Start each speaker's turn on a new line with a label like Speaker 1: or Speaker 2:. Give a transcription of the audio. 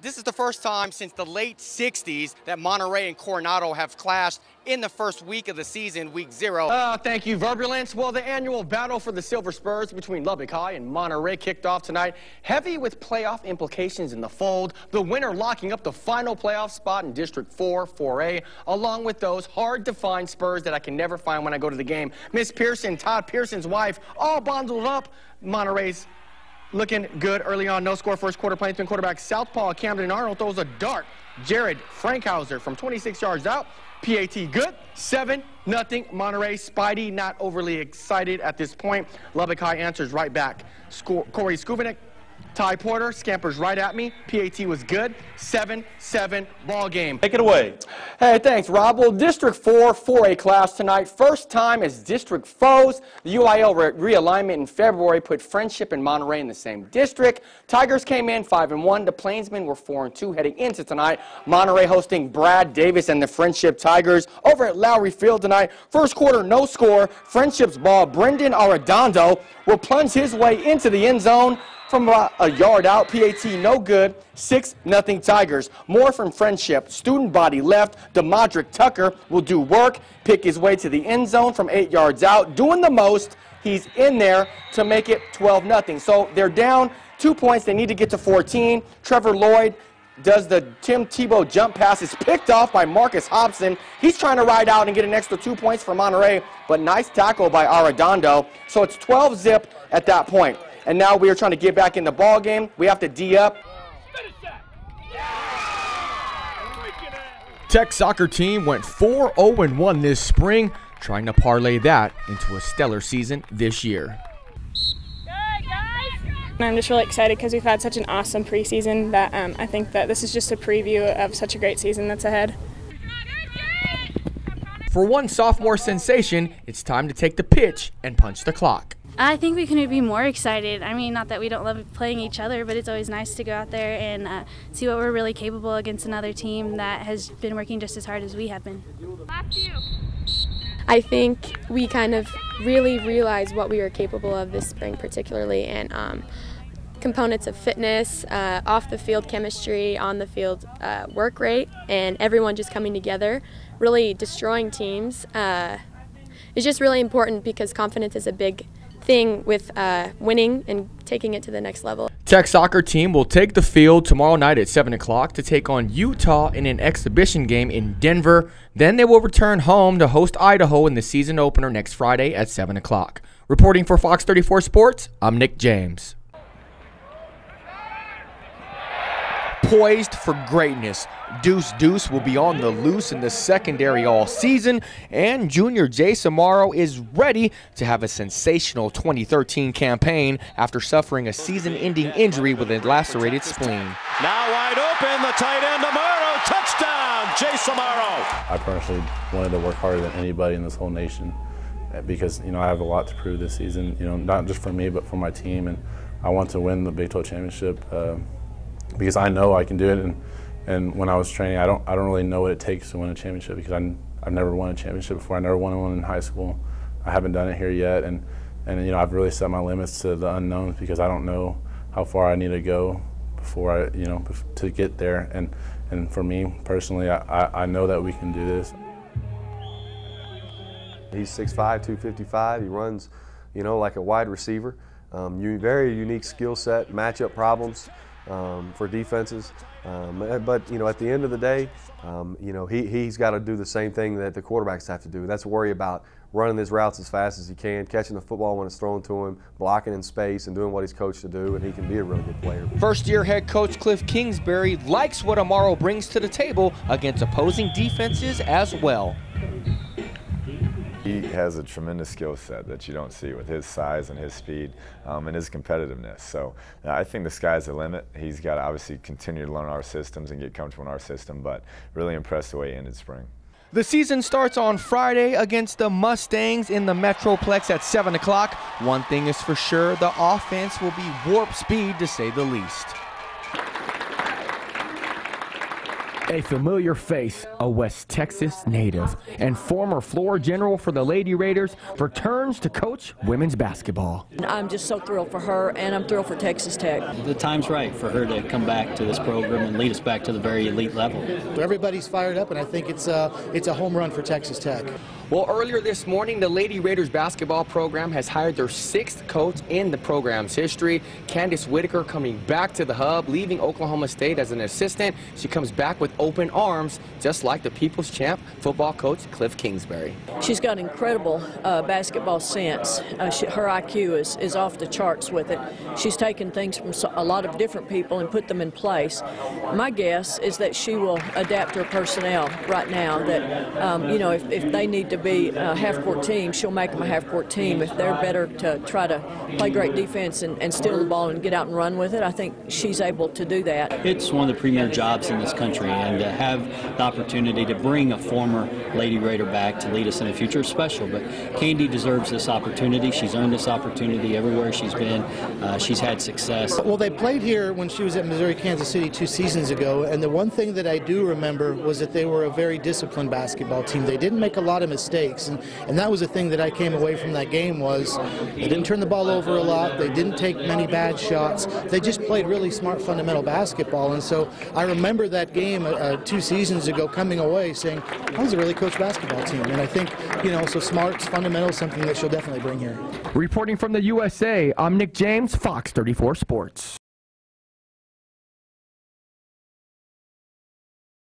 Speaker 1: This is the first time since the late 60s that Monterey and Coronado have clashed in the first week of the season, week 0.
Speaker 2: Thank you, Verbulence. Well, the annual battle for the Silver Spurs between Lubbock High and Monterey kicked off tonight, heavy with playoff implications in the fold. The winner locking up the final playoff spot in District 4, 4A, along with those hard-to-find Spurs that I can never find when I go to the game. Miss Pearson, Todd Pearson's wife, all bundled up. Monterey's looking good early on. No score first quarter. Plainsman quarterback Southpaw Camden Arnold throws a dart. Jared Frankhauser from 26 yards out. PAT good. 7-0 Monterey. Spidey not overly excited at this point. Lubbock High answers right back. Corey Skuvenik, Ty Porter scampers right at me. PAT was good. 7-7 ball game.
Speaker 3: Take it away.
Speaker 2: Hey, thanks, Rob. Well, District 4, 4A class tonight. First time as district foes. The UIL realignment in February put Friendship and Monterey in the same district. Tigers came in 5-1. The Plainsmen were 4-2 heading into tonight. Monterey hosting Brad Davis and the Friendship Tigers over at Lowry Field tonight. First quarter, no score. Friendship's ball, Brendan Arredondo will plunge his way into the end zone from about a yard out. PAT no good. 6-0 Tigers. More from Friendship. Student body left. DeModrick Tucker will do work, pick his way to the end zone from 8 yards out. Doing the most. He's in there to make it 12-0. So they're down 2 points. They need to get to 14. Trevor Lloyd does the Tim Tebow jump pass. It's picked off by Marcus Hobson. He's trying to ride out and get an extra 2 points for Monterey, but nice tackle by Arredondo. So it's 12-0 at that point. And now we are trying to get back in the ball game. We have to D up.
Speaker 4: Tech soccer team went 4-0-1 this spring, trying to parlay that into a stellar season this year.
Speaker 5: I'm just really excited because we've had such an awesome preseason that I think that this is just a preview of such a great season that's ahead.
Speaker 4: For one sophomore sensation, it's time to take the pitch and punch the clock.
Speaker 6: I think we can be more excited. I mean, not that we don't love playing each other, but it's always nice to go out there and see what we're really capable against another team that has been working just as hard as we have been.
Speaker 7: I think we kind of really realized what we were capable of this spring particularly, and components of fitness, off the field chemistry, on the field work rate, and everyone just coming together, really destroying teams is just really important because confidence is a big thing with winning and taking it to the next level.
Speaker 4: Tech soccer team will take the field tomorrow night at 7 o'clock to take on Utah in an exhibition game in Denver. Then they will return home to host Idaho in the season opener next Friday at 7 o'clock. Reporting for Fox 34 Sports, I'm Nick James. Poised for greatness, Deuce Deuce will be on the loose in the secondary all season, and Junior Jay Samaro is ready to have a sensational 2013 campaign after suffering a season-ending injury with a lacerated spleen.
Speaker 3: Now wide open, the tight end Amaro, touchdown, Jay Samaro.
Speaker 8: I personally wanted to work harder than anybody in this whole nation because, I have a lot to prove this season, not just for me, but for my team, and I want to win the Big 12 championship. Because I know I can do it, and when I was training, I don't really know what it takes to win a championship because I've never won a championship before. I never won one in high school. I haven't done it here yet, and I've really set my limits to the unknowns because I don't know how far I need to go before to get there. And for me personally, I know that we can do this.
Speaker 9: He's 6'5", 255. He runs, like a wide receiver. Very unique skill set, matchup problems. For defenses, but at the end of the day, he's got to do the same thing that the quarterbacks have to do. That's worry about running his routes as fast as he can, catching the football when it's thrown to him, blocking in space, and doing what he's coached to do, and he can be a really good player.
Speaker 4: First-year head coach Cliff Kingsbury likes what Amaro brings to the table against opposing defenses as well.
Speaker 10: He has a tremendous skill set that you don't see with his size and his speed and his competitiveness. So I think the sky's the limit. He's got to obviously continue to learn our systems and get comfortable in our system, but really impressed the way he ended spring.
Speaker 4: The season starts on Friday against the Mustangs in the Metroplex at 7 o'clock. One thing is for sure, the offense will be warp speed to say the least. A familiar face, a West Texas native, and former floor general for the Lady Raiders returns to coach women's basketball.
Speaker 11: I'm just so thrilled for her, and I'm thrilled for Texas Tech.
Speaker 12: The time's right for her to come back to this program and lead us back to the very elite level.
Speaker 13: Everybody's fired up, and I think it's a home run for Texas Tech.
Speaker 2: Well, earlier this morning, the Lady Raiders basketball program has hired their 6th coach in the program's history. Candace Whitaker coming back to the hub, leaving Oklahoma State as an assistant. She comes back with open arms, just like the People's Champ football coach Cliff Kingsbury.
Speaker 11: She's got incredible basketball sense. Her IQ is off the charts with it. She's taken things from a lot of different people and put them in place. My guess is that she will adapt her personnel right now, that you know, if they need to be a half-court team, she'll make them a half-court team. If they're better to try to play great defense and steal the ball and get out and run with it, I think she's able to do that.
Speaker 12: It's one of the premier jobs in this country, and to have the opportunity to bring a former Lady Raider back to lead us in the future is special. But Candy deserves this opportunity. She's earned this opportunity everywhere she's been. She's had success.
Speaker 13: Well, they played here when she was at Missouri, Kansas City 2 seasons ago, and the one thing that I do remember was that they were a very disciplined basketball team. They didn't make a lot of mistakes, and that was the thing that I came away from that game was they didn't turn the ball over a lot. They didn't take many bad shots. They just played really smart fundamental basketball, and so I remember that game 2 seasons ago coming away saying, that was a really coached basketball team, and I think, you know, so smarts, fundamentals, something that she'll definitely bring here.
Speaker 4: Reporting from the USA, I'm Nick James, Fox 34 Sports.